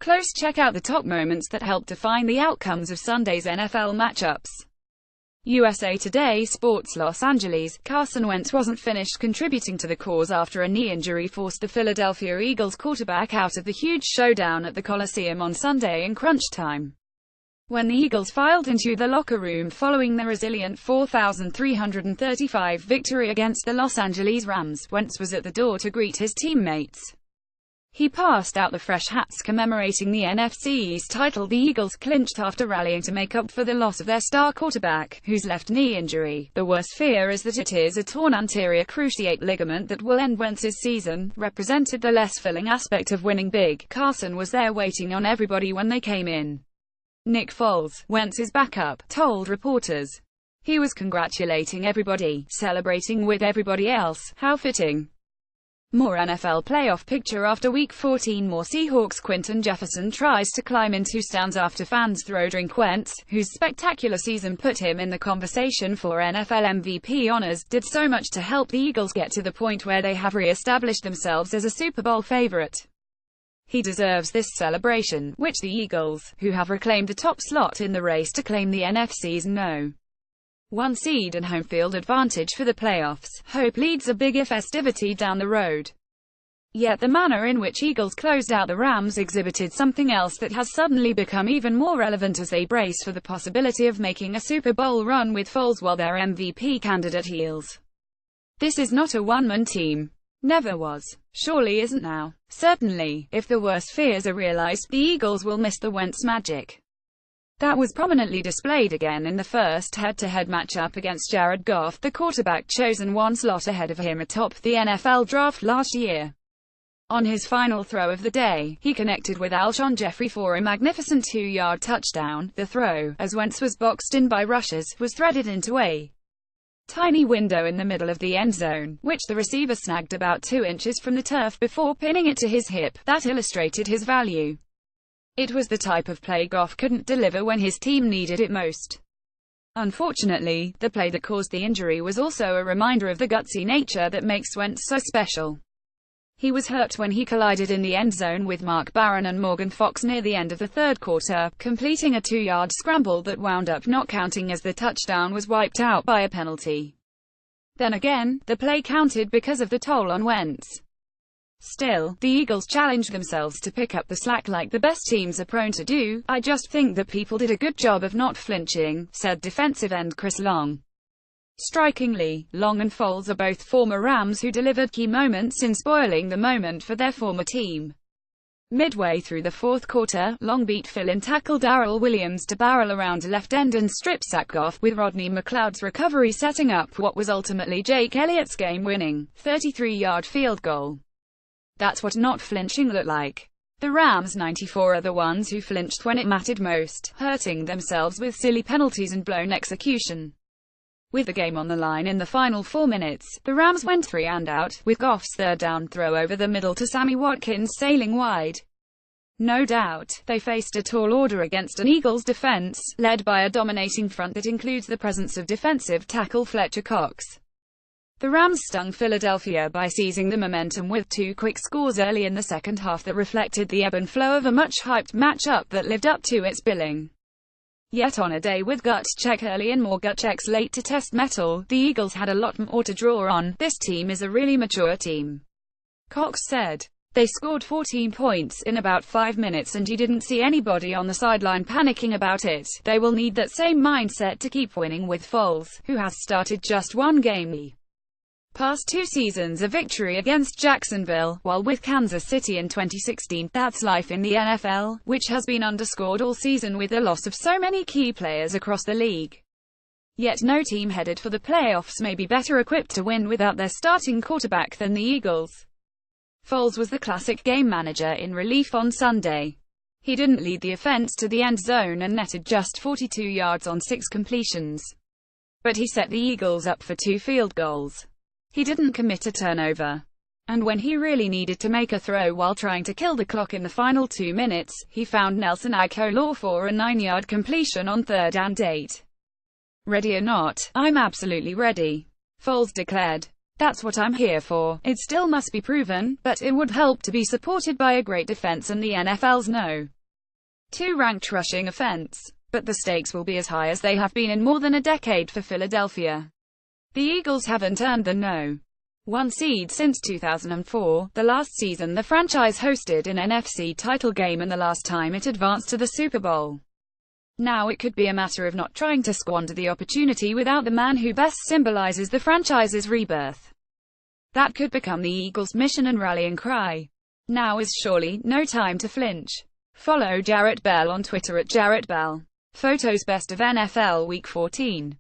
close. Check out the top moments that helped define the outcomes of Sunday's NFL matchups. USA Today Sports Los Angeles, Carson Wentz wasn't finished contributing to the cause after a knee injury forced the Philadelphia Eagles quarterback out of the huge showdown at the Coliseum on Sunday in crunch time. When the Eagles filed into the locker room following the resilient 4,335 victory against the Los Angeles Rams, Wentz was at the door to greet his teammates. He passed out the fresh hats commemorating the NFC East title the Eagles clinched after rallying to make up for the loss of their star quarterback, whose left knee injury. The worst fear is that it is a torn anterior cruciate ligament that will end Wentz's season, represented the less filling aspect of winning big. Carson was there waiting on everybody when they came in. Nick Foles, Wentz's backup, told reporters. He was congratulating everybody, celebrating with everybody else. How fitting. More NFL playoff picture after Week 14. More Seahawks. Quinton Jefferson tries to climb into stands after fans throw drink. Wentz, whose spectacular season put him in the conversation for NFL MVP honors, did so much to help the Eagles get to the point where they have re-established themselves as a Super Bowl favorite. He deserves this celebration, which the Eagles, who have reclaimed the top slot in the race to claim the NFC's No. 1 seed and home field advantage for the playoffs, hope leads a bigger festivity down the road. Yet the manner in which Eagles closed out the Rams exhibited something else that has suddenly become even more relevant as they brace for the possibility of making a Super Bowl run with Foles while their MVP candidate heals. This is not a one-man team. Never was. Surely isn't now. Certainly, if the worst fears are realized, the Eagles will miss the Wentz magic. That was prominently displayed again in the first head-to-head matchup against Jared Goff, the quarterback chosen one slot ahead of him atop the NFL draft last year. On his final throw of the day, he connected with Alshon Jeffrey for a magnificent 2-yard touchdown. The throw, as Wentz was boxed in by rushers, was threaded into a tiny window in the middle of the end zone, which the receiver snagged about 2 inches from the turf before pinning it to his hip. That illustrated his value. It was the type of play Goff couldn't deliver when his team needed it most. Unfortunately, the play that caused the injury was also a reminder of the gutsy nature that makes Wentz so special. He was hurt when he collided in the end zone with Mark Barron and Morgan Fox near the end of the third quarter, completing a 2-yard scramble that wound up not counting as the touchdown was wiped out by a penalty. Then again, the play counted because of the toll on Wentz. Still, the Eagles challenged themselves to pick up the slack like the best teams are prone to do. I just think that people did a good job of not flinching, said defensive end Chris Long. Strikingly, Long and Foles are both former Rams who delivered key moments in spoiling the moment for their former team. Midway through the fourth quarter, Long beat fill-in tackle Darrell Williams to barrel around left end and strip sack Goff, with Rodney McLeod's recovery setting up what was ultimately Jake Elliott's game-winning 33-yard field goal. That's what not flinching looked like. The Rams' 94 are the ones who flinched when it mattered most, hurting themselves with silly penalties and blown execution. With the game on the line in the final 4 minutes, the Rams went 3 and out, with Goff's third down throw over the middle to Sammy Watkins sailing wide. No doubt, they faced a tall order against an Eagles defense, led by a dominating front that includes the presence of defensive tackle Fletcher Cox. The Rams stung Philadelphia by seizing the momentum with 2 quick scores early in the second half that reflected the ebb and flow of a much-hyped matchup that lived up to its billing. Yet on a day with gut check early and more gut checks late to test metal, the Eagles had a lot more to draw on. This team is a really mature team, Cox said. They scored 14 points in about 5 minutes and you didn't see anybody on the sideline panicking about it. They will need that same mindset to keep winning with Foles, who has started just 1 game. Past 2 seasons a victory against Jacksonville, while with Kansas City in 2016. That's life in the NFL, which has been underscored all season with the loss of so many key players across the league. Yet no team headed for the playoffs may be better equipped to win without their starting quarterback than the Eagles. Foles was the classic game manager in relief on Sunday. He didn't lead the offense to the end zone and netted just 42 yards on 6 completions. But he set the Eagles up for 2 field goals. He didn't commit a turnover. And when he really needed to make a throw while trying to kill the clock in the final 2 minutes, he found Nelson Agholor for a 9-yard completion on 3rd and 8. Ready or not, I'm absolutely ready, Foles declared. That's what I'm here for. It still must be proven, but it would help to be supported by a great defense and the NFL's no. 2 ranked rushing offense. But the stakes will be as high as they have been in more than a decade for Philadelphia. The Eagles haven't earned the no. 1 seed since 2004, the last season the franchise hosted an NFC title game and the last time it advanced to the Super Bowl. Now it could be a matter of not trying to squander the opportunity without the man who best symbolizes the franchise's rebirth. That could become the Eagles' mission and rallying cry. Now is surely no time to flinch. Follow Jarrett Bell on Twitter at Jarrett Bell. Photos best of NFL Week 14.